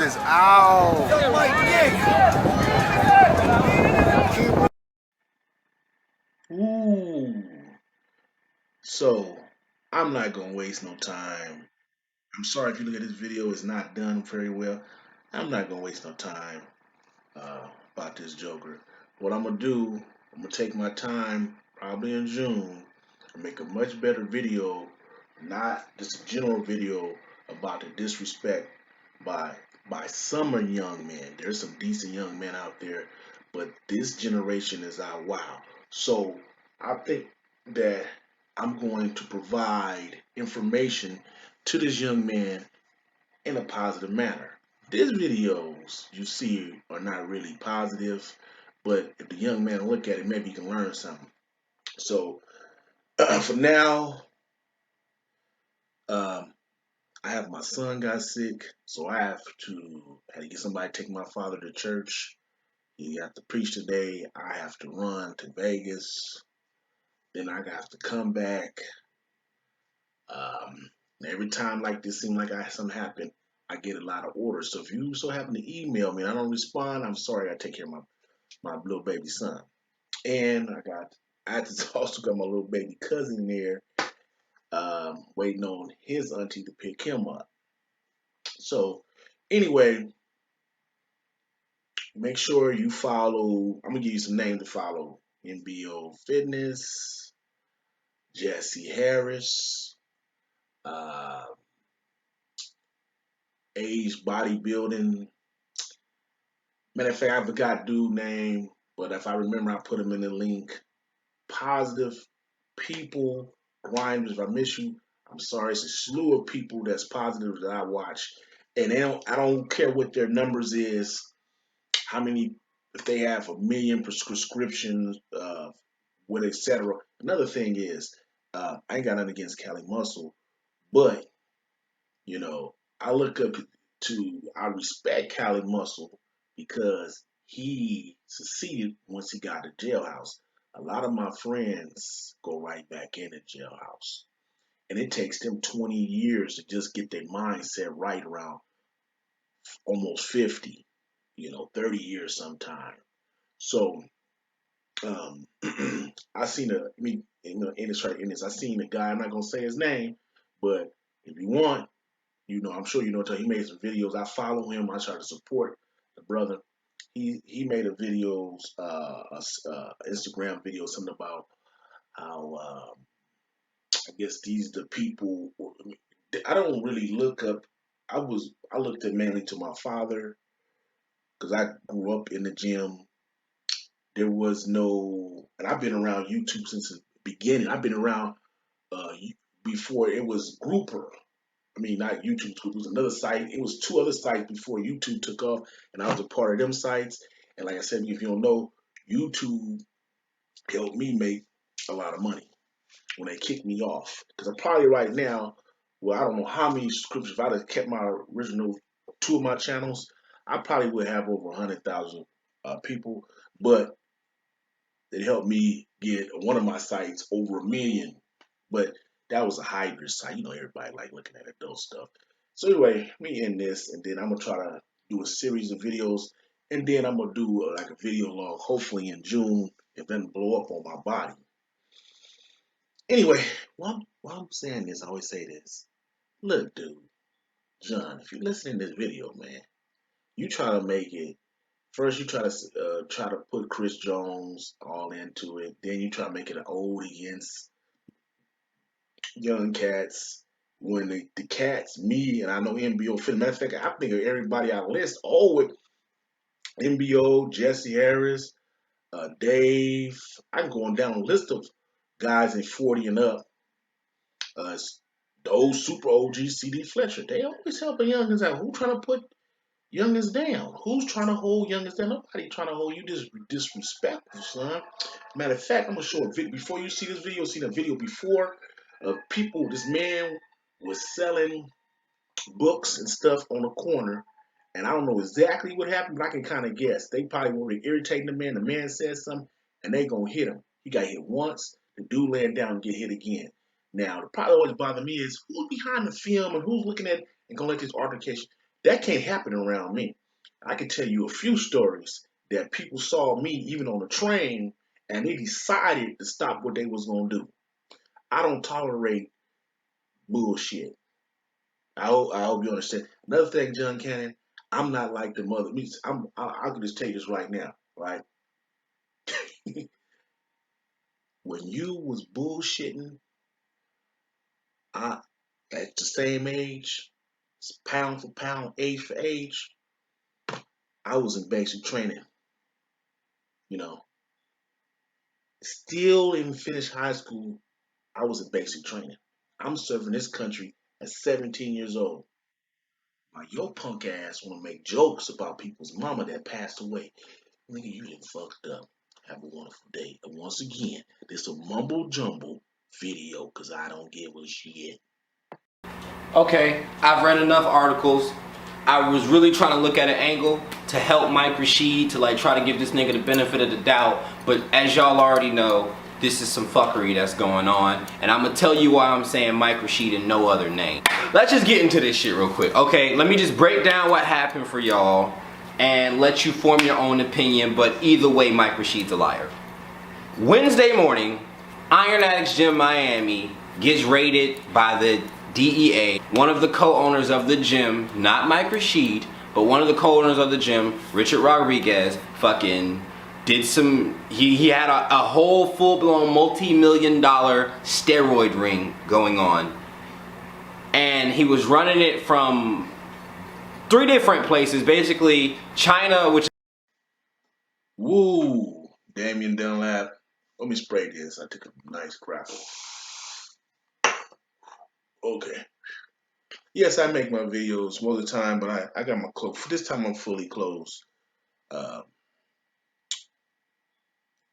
is out. Ooh. So I'm not gonna waste no time. I'm sorry if you look at this video, it's not done very well. I'm not gonna waste no time uh, about this Joker. What I'm gonna do, I'm gonna take my time, probably in June, and make a much better video, not just a general video about the disrespect by some young men. There's some decent young men out there, but this generation is out wow. So I think that I'm going to provide information to this young man in a positive manner. These videos you see are not really positive, but if the young man look at it, maybe he can learn something. So for now, um, I have my son got sick, so I had to get somebody to take my father to church. He got to preach today. I have to run to Vegas. Then I have to come back. Um, every time like this seems like something happen, I get a lot of orders. So if you so happen to email me and I don't respond, I'm sorry. I take care of my little baby son. And I had to also got my little baby cousin there, waiting on his auntie to pick him up. So anyway, make sure you follow. I'm gonna give you some names to follow: NBO Fitness, Jesse Harris, uh, Age Bodybuilding. Matter of fact, I forgot dude name, but if I remember, I put him in the link. Positive people, grinders. If I miss you, I'm sorry. It's a slew of people that's positive that I watch, and they don't. I don't care what their numbers is, how many, if they have a million prescriptions, what etc. Another thing is, I ain't got nothing against Cali Muscle, but you know, I look up I respect Cali Muscle because he succeeded once he got to jailhouse. A lot of my friends go right back in the jailhouse. And it takes them 20 years to just get their mindset right around almost 50, 30 years sometime. So, um, I seen in this, I seen a guy, I'm not going to say his name, but if you want, I'm sure he made some videos. I follow him. I try to support the brother. He made a videos, Instagram video, something about how I guess these the people. I don't really look up. I looked at mainly to my father because I grew up in the gym. There was no, and I've been around YouTube since the beginning. I've been around uh, before it was Grouper. I mean, not YouTube. It was another site. It was two other sites before YouTube took off, and I was a part of them sites. And like I said, if you don't know, YouTube helped me make a lot of money when they kicked me off. Because I'm probably right now, well, I don't know how many subscriptions. If I'd have kept my original two of my channels, I probably would have over 100,000 people. But it helped me get one of my sites over 1 million. But that was a hybrid site. Everybody like looking at adult stuff. So anyway, me end this, and then I'm gonna try to do a series of videos, and then I'm gonna do like a video log, hopefully in June, if it doesn't blow up on my body. Anyway, while I'm saying this, I always say this. Look, dude, John, if you're listening to this video, man, you try to make it. First, you try to put Chris Jones all into it. Then you try to make it an old against young cats. When the cats, me and I know NBO fit. Matter of fact, I think of everybody I list. Oh, with NBO, Jesse Harris, Dave. I'm going down a list of guys in 40 and up. Uh, those super OG CD Fletcher. They always helping youngins out. Who trying to put youngins down? Who's trying to hold youngins down? Nobody trying to hold you disrespectful, son. Matter of fact, I'm gonna show a video before you see this video. See the video before of people. This man was selling books and stuff on the corner, and I don't know exactly what happened, but I can kind of guess. They probably wanted to irritate the man. The man said something, and they gonna hit him. He got hit once. The dude laying down and get hit again. Now, the part that always bother me is who's behind the film and who's looking at and gonna let this altercation. That can't happen around me. I can tell you a few stories that people saw me even on the train and they decided to stop what they was gonna do. I don't tolerate bullshit. I hope you understand. Another thing, John Cannon, I'm not like the mother. I can just tell you this right now, right? When you was bullshitting, I at the same age, pound for pound, age for age, I was in basic training. You know, still in finished high school, I was in basic training. I'm serving this country at 17 years old. Now your punk ass wanna make jokes about people's mama that passed away. Nigga, you done fucked up. Have a wonderful day. And once again, this a mumble jumble video because I don't give a shit. Okay, I've read enough articles. I was really trying to look at an angle to help Mike Rashid, to like try to give this nigga the benefit of the doubt. But as y'all already know, this is some fuckery that's going on. And I'm gonna tell you why I'm saying Mike Rashid and no other name. Let's just get into this shit real quick. Okay, let me just break down what happened for y'all and let you form your own opinion. But either way, Mike Rashid's a liar. Wednesday morning, Iron Addicts Gym Miami gets raided by the DEA. One of the co-owners of the gym, not Mike Rashid, but one of the co-owners of the gym, Richard Rodriguez, fucking did some, he had a whole full-blown multi-million-dollar steroid ring going on. And he was running it from 3 different places, basically China, which... Woo, Damian Dunlap. Let me spray this. I took a nice grapple. Okay. Yes, I make my videos most of the time, but I got my clothes. This time I'm fully closed. Uh,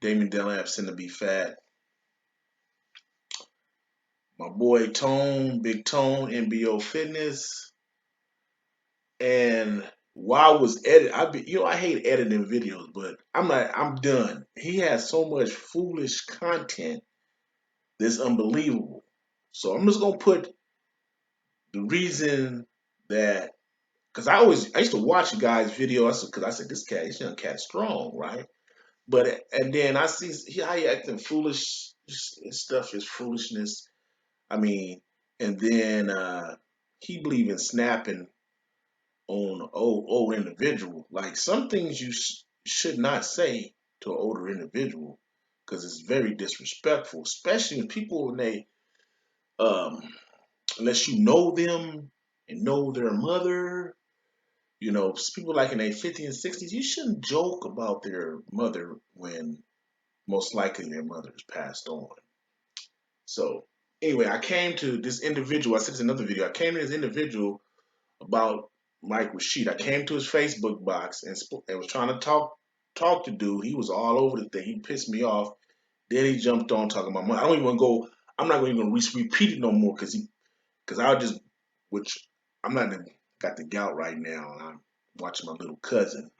Damian Dunlap seemed to be fat. My boy Tone, Big Tone, NBO Fitness. And while I was I hate editing videos, but I'm done. He has so much foolish content that's unbelievable. So I'm just gonna put the reason that, because I used to watch a guy's video, because I said this young cat's strong, right? But and then I see how he acting foolish stuff is foolishness. I mean, and then he believe in snapping on an old individual. Like some things you should not say to an older individual because it's very disrespectful, especially when people when they um unless you know them and know their mother. You know, people like in their 50s and 60s, you shouldn't joke about their mother when most likely their mother has passed on. So anyway, I came to this individual. I said this in another video. I came to this individual about Mike Rashid. I came to his Facebook box and was trying to talk to dude. He was all over the thing. He pissed me off. Then he jumped on talking about money. I don't even go. I'm not going to even repeat it no more because I'll just which I'm not got the gout right now. And I'm watching my little cousin,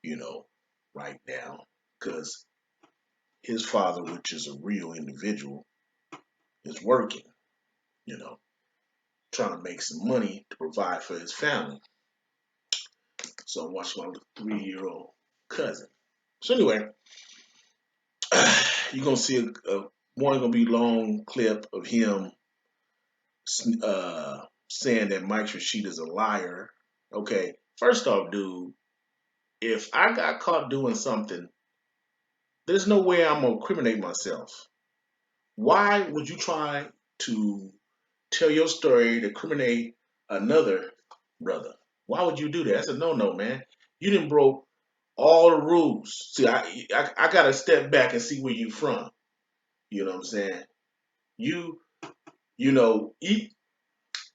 you know, right now because his father, which is a real individual, is working, you know, trying to make some money to provide for his family. So I'm watching my little 3-year-old cousin. So anyway, you're gonna see one gonna be long clip of him saying that Mike Rashid is a liar. Okay, first off, dude, if I got caught doing something, there's no way I'm gonna incriminate myself. Why would you try to tell your story to criminate another brother? Why would you do that? That's a no-no, man. You didn't broke all the rules. See, I gotta step back and see where you from. You know what I'm saying? You you know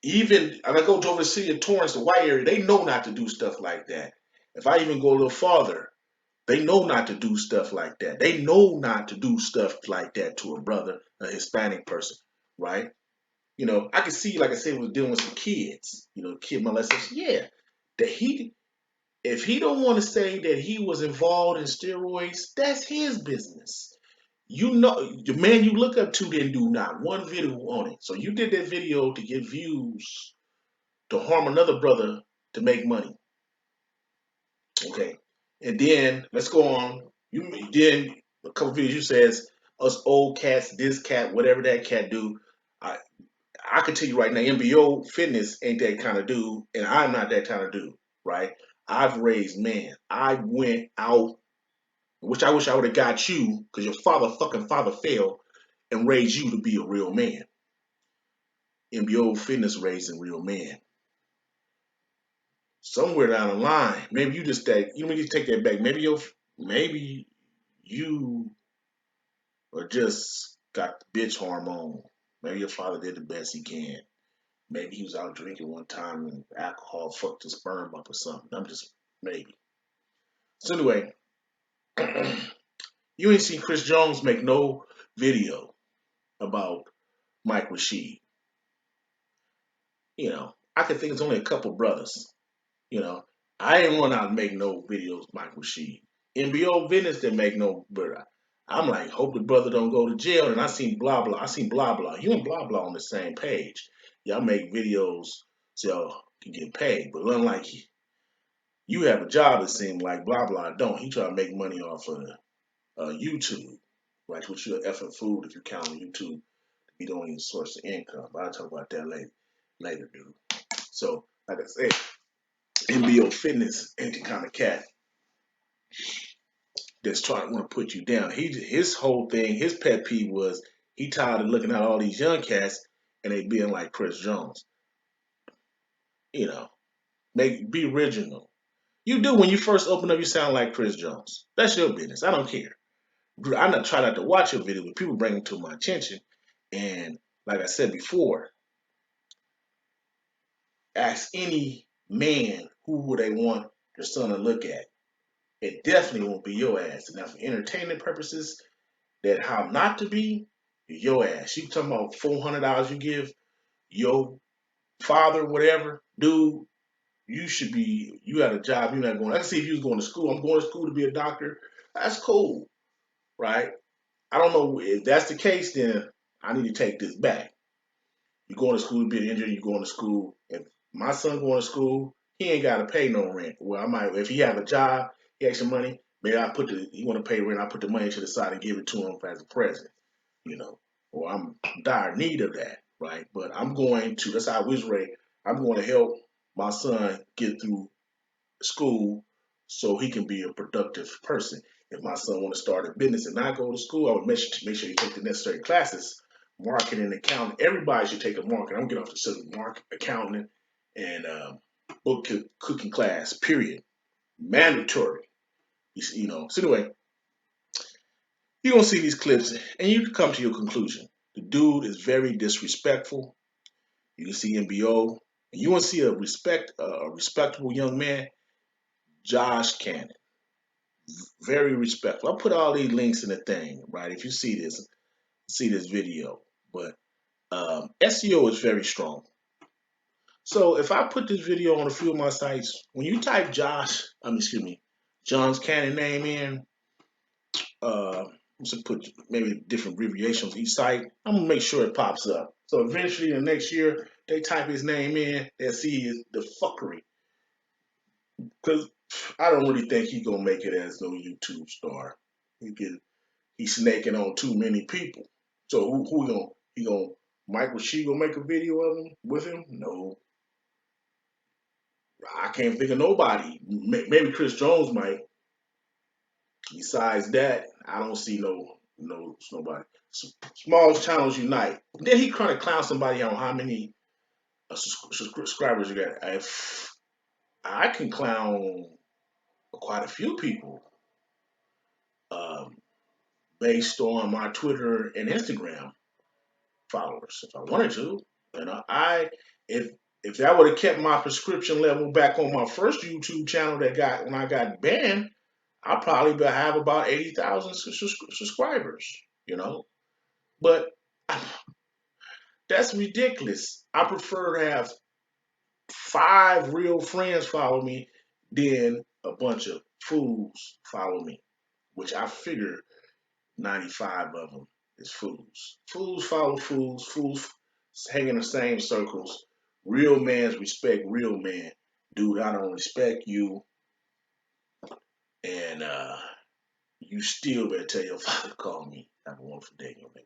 even and I go to over the city of Torrance, the white area, they know not to do stuff like that. If I even go a little farther, they know not to do stuff like that. They know not to do stuff like that to a brother, a Hispanic person, right? You know, I can see, like I said, was dealing with some kids, you know, kid molestation. Yeah, that he, if he don't want to say that he was involved in steroids, that's his business. You know, the man you look up to didn't do not one video on it. So you did that video to get views to harm another brother to make money. Okay. And then let's go on. Then a couple videos you says us old cats, this cat, whatever that cat do. I I can tell you right now, MBO Fitness ain't that kind of dude, and I'm not that kind of dude, right? I've raised men. I went out, which I wish I would have got you, because your fucking father failed and raised you to be a real man. MBO Fitness raising real men. Somewhere down the line, maybe you just that you need to take that back. Maybe you are just got the bitch hormone. Maybe your father did the best he can. Maybe he was out drinking one time and alcohol fucked his sperm up or something. I'm just maybe. So anyway, you ain't seen Chris Jones make no video about Mike Rashid. I can think it's only a couple brothers. You know, I ain't run out and make no videos, Mike Rashid. NBO Venice didn't make no, but I'm like, hope the brother don't go to jail. And I seen blah blah. I seen blah blah. You and blah blah on the same page. Y'all make videos so y'all can get paid. But unlike you have a job, it seems like blah blah don't. He try to make money off of YouTube, right? Which you're effing food if you count on YouTube to be the only source of income. But I'll talk about that later, dude. So, like I said, NBO Fitness ain't the kind of cat that's trying to want to put you down. His whole thing, his pet peeve was he tired of looking at all these young cats and they being like Chris Jones. You know, be original. You do when you first open up, you sound like Chris Jones. That's your business. I don't care. I not try not to watch your video, but people bring them to my attention. And like I said before, ask any man who would they want their son to look at. It definitely won't be your ass. Now, for entertainment purposes, that how not to be, your ass. You talking about $400 you give your father, whatever, dude. You got a job. You're not going. Let's see if you was going to school. I'm going to school to be a doctor. That's cool, right? I don't know if that's the case. Then I need to take this back. You're going to school to be an engineer. You're going to school. If my son going to school, he ain't got to pay no rent. Well, I might if he have a job, he has some money. Maybe he want to pay rent. I put the money to the side and give it to him as a present. Or I'm dire need of that, right? But I'm going to. That's how I was raised. I'm going to help my son get through school so he can be a productive person. If my son want to start a business and not go to school, I would make sure you take the necessary classes, marketing and accounting. Everybody should take a marketing. I'm getting off the subject market accounting and book cooking class. Period. Mandatory. So anyway, you're gonna see these clips and you can come to your conclusion. The dude is very disrespectful. You can see MBO, and you want to see a respectable young man, Josh Cannon. Very respectful. I put all these links in the thing, right? If you see this video. But SEO is very strong. So if I put this video on a few of my sites, when you type John's Cannon name in, to put maybe different abbreviations each site, I'm gonna make sure it pops up. So eventually, the next year, they type his name in, they'll see the fuckery. Because I don't really think he's gonna make it as no YouTube star. He's snaking on too many people. So who Mike Rashid gonna make a video of him with him? No, I can't think of nobody. Maybe Chris Jones might. Besides that, I don't see nobody. Small channels unite. Then he kind of clown somebody on how many subscribers you got. I can clown quite a few people um, based on my Twitter and Instagram followers if I wanted to. If that would have kept my prescription level back on my first YouTube channel when I got banned, I'd probably have about 80,000 subscribers. But that's ridiculous. I prefer to have 5 real friends follow me than a bunch of fools follow me, which I figure 95 of them is fools. Fools follow fools. Fools hang in the same circles. Real mans respect real men. dude, I don't respect you, and you still better tell your father to call me. Have a wonderful day in your neighborhood.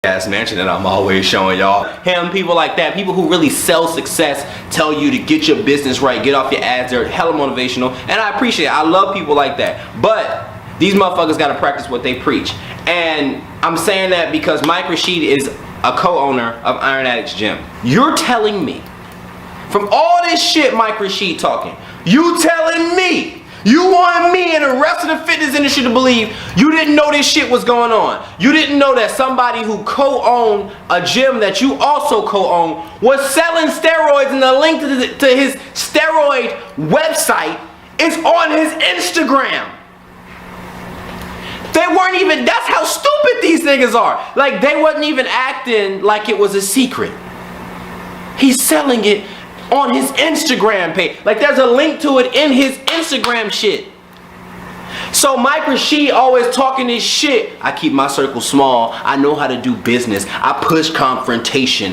Ass mansion that I'm always showing y'all. Him, people like that, people who really sell success, tell you to get your business right, get off your ads. They're hella motivational, and I appreciate it. I love people like that. But these motherfuckers gotta practice what they preach. And I'm saying that because Mike Rashid is a co-owner of Iron Addicts Gym. You're telling me, from all this shit Mike Rashid talking, you telling me, you want me and the rest of the fitness industry to believe you didn't know this shit was going on. You didn't know that somebody who co-owned a gym that you also co-own was selling steroids, and the link to his steroid website is on his Instagram. They weren't even, that's how stupid these niggas are. Like, they wasn't even acting like it was a secret. He's selling it on his Instagram page. Like, there's a link to it in his Instagram shit. So Mike Rashid always talking this shit. I keep my circle small. I know how to do business. I push confrontation.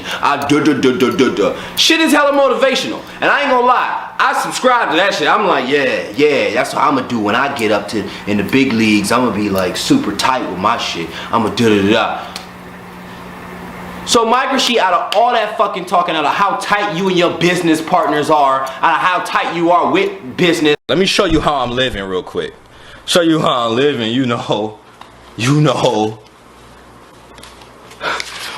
Shit is hella motivational. And I ain't gonna lie, I subscribe to that shit. I'm like, yeah, that's what I'm gonna do when I get up to in the big leagues. I'm gonna be like super tight with my shit. I'm gonna So Mike Rashid, out of all that fucking talking, out of how tight you and your business partners are, out of how tight you are with business. Let me show you how I'm living real quick. Show you how I'm living, you know.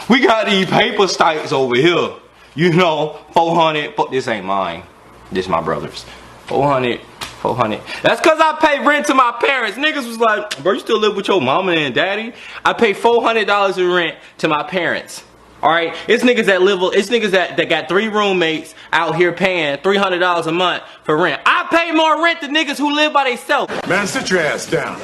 We got these paper stacks over here. You know, 400, this ain't mine. This my brother's. 400. That's cause I pay rent to my parents. Niggas was like, bro, you still live with your mama and daddy? I pay $400 in rent to my parents. Alright? It's niggas that got 3 roommates out here paying $300 a month for rent. I pay more rent than niggas who live by themselves. Man, sit your ass down.